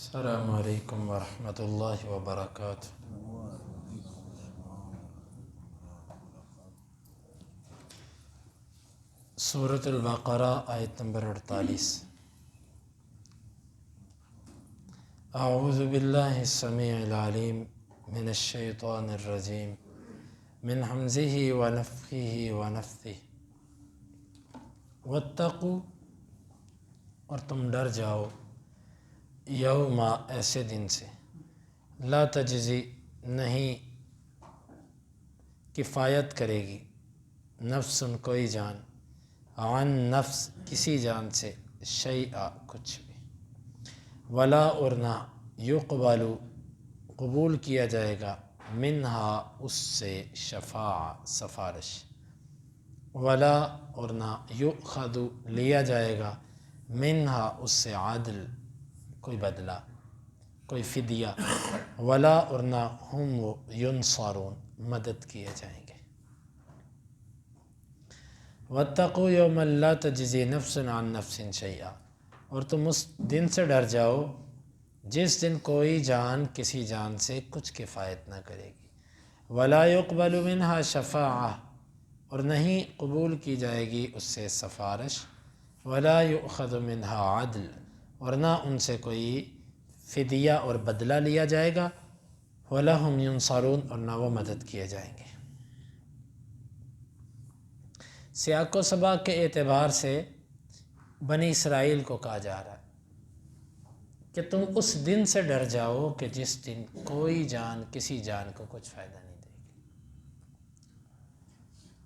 السلام علیکم ورحمۃ اللہ وبرکاتہ۔ سورۃ البقرہ آیت نمبر 48۔ اعوذ باللہ السمیع العلیم من الشیطان الرجیم من حمزہ ونفخہ ونفثہ۔ واتقوا، اور تم ڈر جاؤ، یوم، ایسے دن سے، لا تجزی، نہیں کفایت کرے گی، نفس، کوئی جان، عن نفس، کسی جان سے، شیئا، کچھ بھی، ولا، اور نہ، یقبل، قبول کیا جائے گا، منہا، اس سے، شفاعہ، سفارش، ولا، اور نہ، یؤخذ، لیا جائے گا، منہا، اس سے، عدل، کوئی بدلہ، کوئی فدیہ، ولا، اور نہ، ہم وہ، ینصرون، مدد کیے جائیں گے۔ واتقوا یوما لا تجزی نفس عن نفس شیئا، اور تم اس دن سے ڈر جاؤ جس دن کوئی جان کسی جان سے کچھ کفایت نہ کرے گی، ولا یقبل منہا شفاعہ، اور نہیں قبول کی جائے گی اس سے سفارش، ولا یؤخذ منہا عدل، اور نہ ان سے کوئی فدیہ اور بدلہ لیا جائے گا، ولا ہم ینصرون، اور نہ وہ مدد کیے جائیں گے۔ سیاق و سباق کے اعتبار سے بنی اسرائیل کو کہا جا رہا ہے کہ تم اس دن سے ڈر جاؤ کہ جس دن کوئی جان کسی جان کو کچھ فائدہ نہیں دے گی۔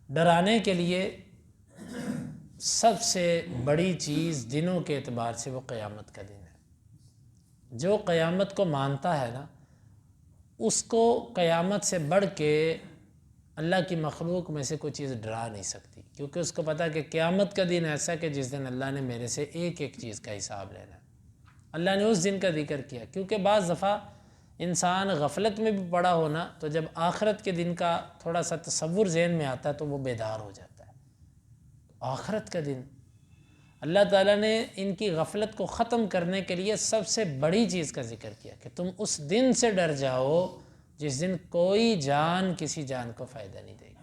ڈرانے کے لیے سب سے بڑی چیز دنوں کے اعتبار سے وہ قیامت کا دن ہے۔ جو قیامت کو مانتا ہے نا، اس کو قیامت سے بڑھ کے اللہ کی مخلوق میں سے کوئی چیز ڈرا نہیں سکتی، کیونکہ اس کو پتہ ہے کہ قیامت کا دن ایسا ہے کہ جس دن اللہ نے میرے سے ایک ایک چیز کا حساب لینا ہے۔ اللہ نے اس دن کا ذکر کیا کیونکہ بعض دفعہ انسان غفلت میں بھی پڑا ہونا، تو جب آخرت کے دن کا تھوڑا سا تصور ذہن میں آتا ہے تو وہ بیدار ہو جاتا ہے۔ آخرت کا دن، اللہ تعالیٰ نے ان کی غفلت کو ختم کرنے کے لیے سب سے بڑی چیز کا ذکر کیا کہ تم اس دن سے ڈر جاؤ جس دن کوئی جان کسی جان کو فائدہ نہیں دے گی۔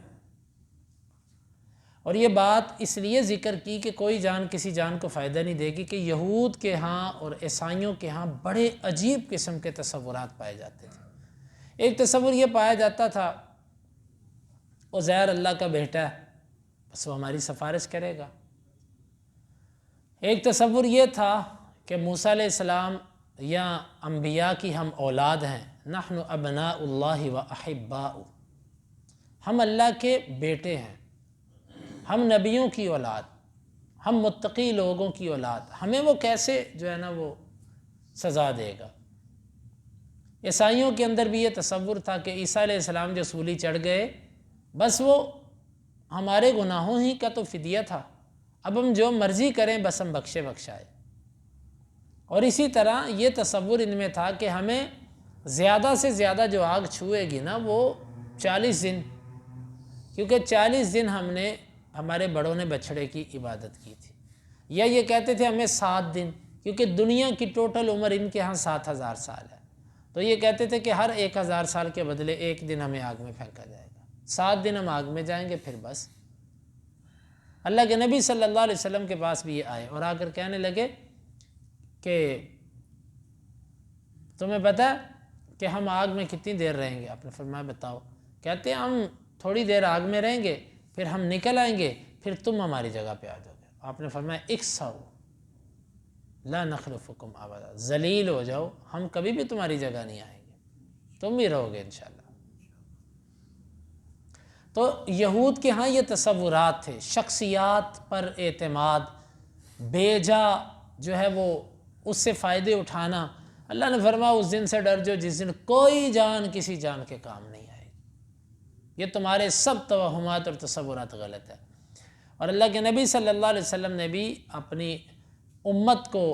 اور یہ بات اس لیے ذکر کی کہ کوئی جان کسی جان کو فائدہ نہیں دے گی کہ یہود کے ہاں اور عیسائیوں کے ہاں بڑے عجیب قسم کے تصورات پائے جاتے تھے۔ ایک تصور یہ پایا جاتا تھا، عزیر اللہ کا بیٹا ہے، بس وہ ہماری سفارش کرے گا۔ ایک تصور یہ تھا کہ موسیٰ علیہ السلام یا انبیاء کی ہم اولاد ہیں، نحن ابناء اللہ و احباء، ہم اللہ کے بیٹے ہیں، ہم نبیوں کی اولاد، ہم متقی لوگوں کی اولاد، ہمیں وہ کیسے جو ہے نا وہ سزا دے گا۔ عیسائیوں کے اندر بھی یہ تصور تھا کہ عیسیٰ علیہ السلام جو سولی چڑھ گئے، بس وہ ہمارے گناہوں ہی کا تو فدیہ تھا، اب ہم جو مرضی کریں بس ہم بخشے بخشائے۔ اور اسی طرح یہ تصور ان میں تھا کہ ہمیں زیادہ سے زیادہ جو آگ چھوئے گی نا وہ 40 دن، کیونکہ 40 دن ہم نے، ہمارے بڑوں نے بچھڑے کی عبادت کی تھی، یا یہ کہتے تھے ہمیں 7 دن، کیونکہ دنیا کی ٹوٹل عمر ان کے ہاں 7000 سال ہے، تو یہ کہتے تھے کہ ہر 1000 سال کے بدلے ایک دن ہمیں آگ میں پھینکا جائے گا، 7 دن ہم آگ میں جائیں گے، پھر بس۔ اللہ کے نبی صلی اللہ علیہ وسلم کے پاس بھی یہ آئے اور آ کر کہنے لگے کہ تمہیں پتہ ہے کہ ہم آگ میں کتنی دیر رہیں گے؟ آپ نے فرمایا بتاؤ۔ کہتے ہیں ہم تھوڑی دیر آگ میں رہیں گے، پھر ہم نکل آئیں گے، پھر تم ہماری جگہ پہ آ جاؤ گے۔ آپ نے فرمایا اکسو لا نخلفکم ابدا، ذلیل ہو جاؤ، ہم کبھی بھی تمہاری جگہ نہیں آئیں گے، تم بھی رہو گے انشاءاللہ۔ تو یہود کے ہاں یہ تصورات تھے، شخصیات پر اعتماد، بیجا جو ہے وہ اس سے فائدے اٹھانا۔ اللہ نے فرمایا اس دن سے ڈر جو جس دن کوئی جان کسی جان کے کام نہیں آئے گی۔ یہ تمہارے سب توہمات اور تصورات غلط ہے۔ اور اللہ کے نبی صلی اللہ علیہ وسلم نے بھی اپنی امت کو،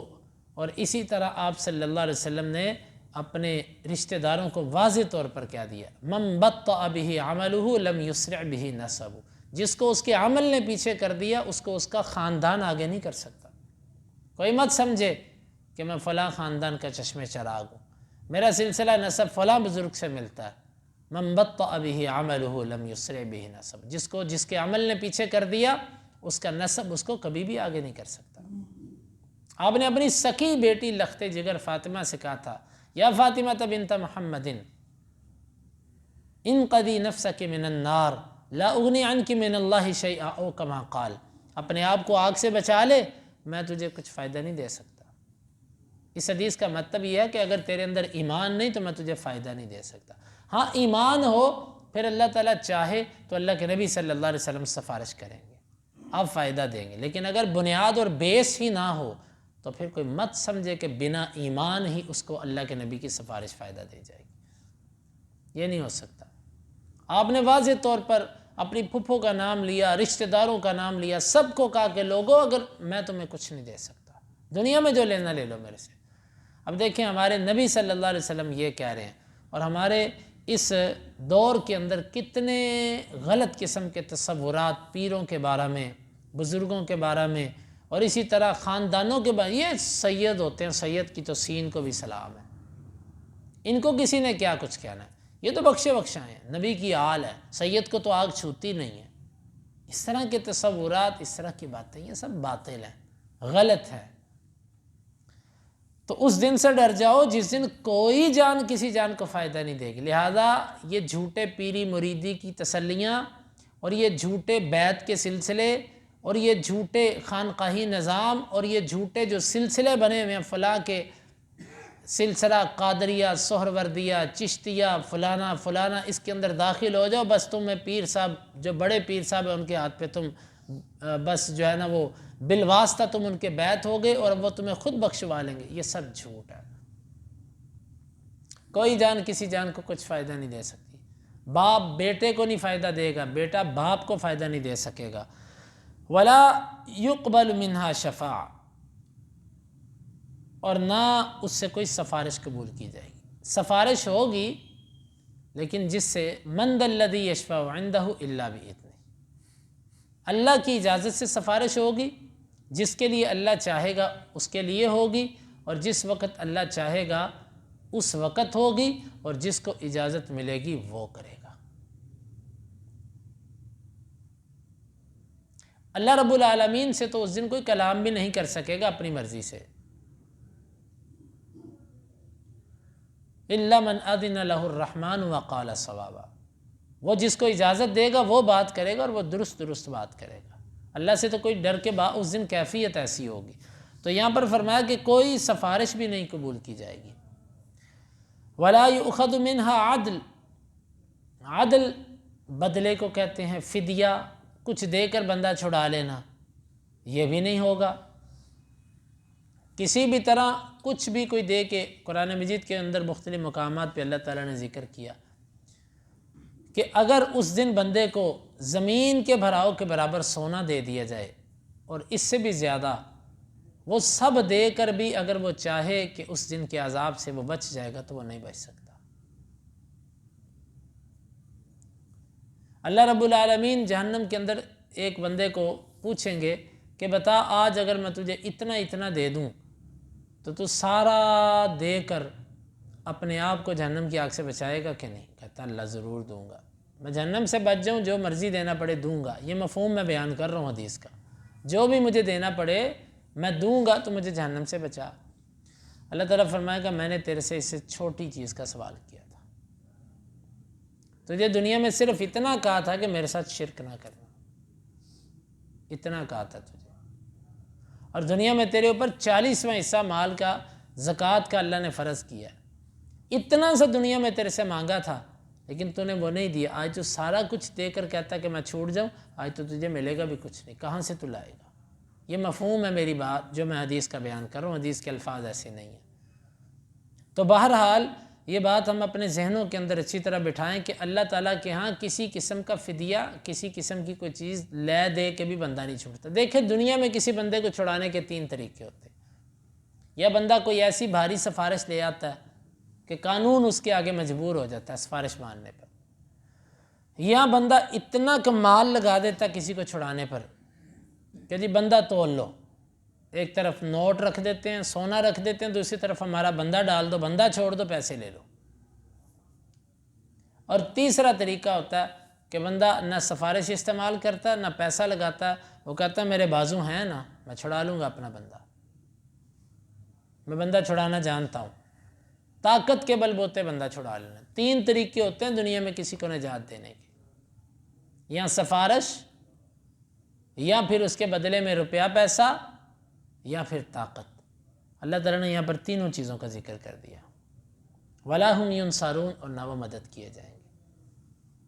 اور اسی طرح آپ صلی اللہ علیہ وسلم نے اپنے رشتہ داروں کو واضح طور پر کیا دیا، من بطأ بہ عملہ لم یسرع بہ نسبہ، جس کو اس کے عمل نے پیچھے کر دیا اس کو اس کا خاندان آگے نہیں کر سکتا۔ کوئی مت سمجھے کہ میں فلاں خاندان کا چشم چراغ ہوں، میرا سلسلہ نسب فلاں بزرگ سے ملتا ہے، من بطأ به عمله لم يسرع به نسب، جس کے عمل نے پیچھے کر دیا اس کا نسب اس کو کبھی بھی آگے نہیں کر سکتا۔ آپ نے اپنی سکی بیٹی لخت جگر فاطمہ سے کہا تھا، یا فاطمہ بنت محمد انقذی نفسک من النار لا اغنی عنک من اللہ شیئا او کما قال، اپنے آپ کو آگ سے بچا لے، میں تجھے کچھ فائدہ نہیں دے سکتا۔ اس حدیث کا مطلب یہ ہے کہ اگر تیرے اندر ایمان نہیں تو میں تجھے فائدہ نہیں دے سکتا۔ ہاں ایمان ہو پھر اللہ تعالیٰ چاہے تو اللہ کے نبی صلی اللہ علیہ وسلم سفارش کریں گے، آپ فائدہ دیں گے، لیکن اگر بنیاد اور بیس ہی نہ ہو تو پھر کوئی مت سمجھے کہ بنا ایمان ہی اس کو اللہ کے نبی کی سفارش فائدہ دے جائے گی، یہ نہیں ہو سکتا۔ آپ نے واضح طور پر اپنی پھپھو کا نام لیا، رشتہ داروں کا نام لیا، سب کو کہا کہ لوگوں اگر میں تمہیں کچھ نہیں دے سکتا، دنیا میں جو لینا لے لو میرے سے۔ اب دیکھیں ہمارے نبی صلی اللہ علیہ وسلم یہ کہہ رہے ہیں، اور ہمارے اس دور کے اندر کتنے غلط قسم کے تصورات پیروں کے بارے میں، بزرگوں کے بارے میں، اور اسی طرح خاندانوں کے بارے میں۔ یہ سید ہوتے ہیں، سید کی تو سین کو بھی سلام ہے، ان کو کسی نے کیا کچھ کہنا ہے، یہ تو بخشے بخشائے ہیں، نبی کی آل ہے، سید کو تو آگ چھوتی نہیں ہے۔ اس طرح کے تصورات، اس طرح کی باتیں، یہ سب باطل ہیں، غلط ہے۔ تو اس دن سے ڈر جاؤ جس دن کوئی جان کسی جان کو فائدہ نہیں دے گی۔ لہذا یہ جھوٹے پیری مریدی کی تسلیاں اور یہ جھوٹے بیعت کے سلسلے اور یہ جھوٹے خانقاہی نظام اور یہ جھوٹے جو سلسلے بنے ہوئے ہیں، فلاں کے سلسلہ قادریہ، سہروردیہ، چشتیہ، فلانا فلانا، اس کے اندر داخل ہو جاؤ، بس تمہیں پیر صاحب جو بڑے پیر صاحب ہیں ان کے ہاتھ پہ تم بس جو ہے نا وہ بالواسطہ تم ان کے بیعت ہو گئے اور وہ تمہیں خود بخشوا لیں گے، یہ سب جھوٹ ہے۔ کوئی جان کسی جان کو کچھ فائدہ نہیں دے سکتی، باپ بیٹے کو نہیں فائدہ دے گا، بیٹا باپ کو فائدہ نہیں دے سکے گا۔ ولا يقبل منها شفاعہ، اور نہ اس سے کوئی سفارش قبول کی جائے گی۔ سفارش ہوگی لیکن جس سے من ذا الذی یشفع عنده الا باذنہ، اللہ کی اجازت سے سفارش ہوگی، جس کے لیے اللہ چاہے گا اس کے لیے ہوگی، اور جس وقت اللہ چاہے گا اس وقت ہوگی، اور جس کو اجازت ملے گی وہ کرے گا۔ اللہ رب العالمین سے تو اس دن کوئی کلام بھی نہیں کر سکے گا اپنی مرضی سے۔ الا من اذن له الرحمن وقال صوابا، وہ جس کو اجازت دے گا وہ بات کرے گا اور وہ درست بات کرے گا۔ اللہ سے تو کوئی ڈر کے اس دن کیفیت ایسی ہوگی۔ تو یہاں پر فرمایا کہ کوئی سفارش بھی نہیں قبول کی جائے گی۔ ولا یؤخذ منها عدل، عدل بدلے کو کہتے ہیں، فدیہ، کچھ دے کر بندہ چھڑا لینا، یہ بھی نہیں ہوگا۔ کسی بھی طرح کچھ بھی کوئی دے کے، قرآن مجید کے اندر مختلف مقامات پہ اللہ تعالیٰ نے ذکر کیا کہ اگر اس دن بندے کو زمین کے بھراؤ کے برابر سونا دے دیا جائے اور اس سے بھی زیادہ، وہ سب دے کر بھی اگر وہ چاہے کہ اس دن کے عذاب سے وہ بچ جائے گا تو وہ نہیں بچ سکتا۔ اللہ رب العالمین جہنم کے اندر ایک بندے کو پوچھیں گے کہ بتا آج اگر میں تجھے اتنا دے دوں تو سارا دے کر اپنے آپ کو جہنم کی آگ سے بچائے گا کہ نہیں؟ کہتا اللہ ضرور دوں گا، میں جہنم سے بچ جاؤں، جو مرضی دینا پڑے دوں گا۔ یہ مفہوم میں بیان کر رہا ہوں حدیث کا، جو بھی مجھے دینا پڑے میں دوں گا، تو مجھے جہنم سے بچا۔ اللہ تعالیٰ فرمائے گا میں نے تیرے سے اس سے چھوٹی چیز کا سوال کیا تھا، تجھے دنیا میں صرف اتنا کہا تھا کہ میرے ساتھ شرک نہ کرنا، اتنا کہا تھا تجھے، اور دنیا میں تیرے اوپر 40واں حصہ مال کا زکوٰۃ کا اللہ نے فرض کیا ہے، اتنا سا دنیا میں تیرے سے مانگا تھا لیکن تو نے وہ نہیں دیا۔ آج تو سارا کچھ دے کر کہتا کہ میں چھوٹ جاؤں، آج تو تجھے ملے گا بھی کچھ نہیں، کہاں سے تو لائے گا؟ یہ مفہوم ہے میری بات جو میں حدیث کا بیان کر رہا ہوں، حدیث کے الفاظ ایسے نہیں ہیں۔ تو بہرحال یہ بات ہم اپنے ذہنوں کے اندر اچھی طرح بٹھائیں کہ اللہ تعالیٰ کے ہاں کسی قسم کا فدیہ، کسی قسم کی کوئی چیز لے دے کے بھی بندہ نہیں چھوڑتا۔ دیکھیں دنیا میں کسی بندے کو چھڑانے کے 3 طریقے ہوتے ہیں، یا بندہ کوئی ایسی بھاری سفارش لے آتا ہے کہ قانون اس کے آگے مجبور ہو جاتا ہے سفارش ماننے پر، یا بندہ اتنا کمال لگا دیتا کسی کو چھڑانے پر کہ جی بندہ تول لو، ایک طرف نوٹ رکھ دیتے ہیں، سونا رکھ دیتے ہیں، دوسری طرف ہمارا بندہ ڈال دو، بندہ چھوڑ دو، پیسے لے لو۔ اور تیسرا طریقہ ہوتا ہے کہ بندہ نہ سفارش استعمال کرتا، نہ پیسہ لگاتا، وہ کہتا ہے میرے بازو ہیں نا، میں چھڑا لوں گا اپنا بندہ، میں بندہ چھڑانا جانتا ہوں، طاقت کے بل بوتے بندہ چھڑا لینا۔ 3 طریقے ہوتے ہیں دنیا میں کسی کو نجات دینے کے، یا سفارش، یا پھر اس کے بدلے میں روپیہ پیسہ، یا پھر طاقت۔ اللہ تعالیٰ نے یہاں پر تینوں چیزوں کا ذکر کر دیا۔ وَلَا هُمْ يُنصَرُونَ، اور نہ وہ مدد کیے جائیں گے،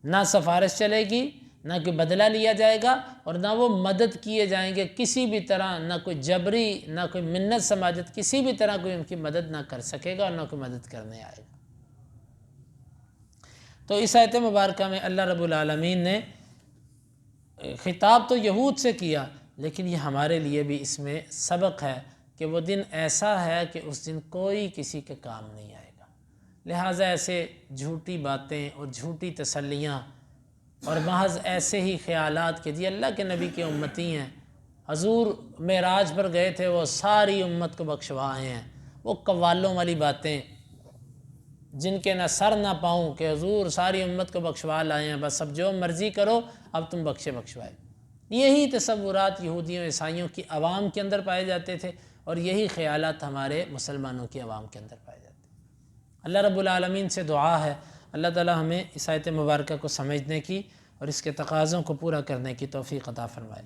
نہ سفارش چلے گی، نہ کوئی بدلہ لیا جائے گا، اور نہ وہ مدد کیے جائیں گے کسی بھی طرح، نہ کوئی جبری، نہ کوئی منت سماجت، کسی بھی طرح کوئی ان کی مدد نہ کر سکے گا اور نہ کوئی مدد کرنے آئے گا۔ تو اس آیت مبارکہ میں اللہ رب العالمین نے خطاب تو یہود سے کیا، لیکن یہ ہمارے لیے بھی اس میں سبق ہے کہ وہ دن ایسا ہے کہ اس دن کوئی کسی کے کام نہیں آئے گا، لہٰذا ایسے جھوٹی باتیں اور جھوٹی تسلیاں اور محض ایسے ہی خیالات کہ جی اللہ کے نبی کی امتی ہیں، حضور معراج پر گئے تھے، وہ ساری امت کو بخشوائے ہیں، وہ قوالوں والی باتیں جن کے نہ سر نہ پاؤں کہ حضور ساری امت کو بخشوا لائے ہیں، بس اب جو مرضی کرو، اب تم بخشوائے۔ یہی تصورات یہودیوں عیسائیوں کی عوام کے اندر پائے جاتے تھے، اور یہی خیالات ہمارے مسلمانوں کی عوام کے اندر پائے جاتے ہیں۔ اللہ رب العالمین سے دعا ہے اللہ تعالی ہمیں اس آیت مبارکہ کو سمجھنے کی اور اس کے تقاضوں کو پورا کرنے کی توفیق عطا فرمائے۔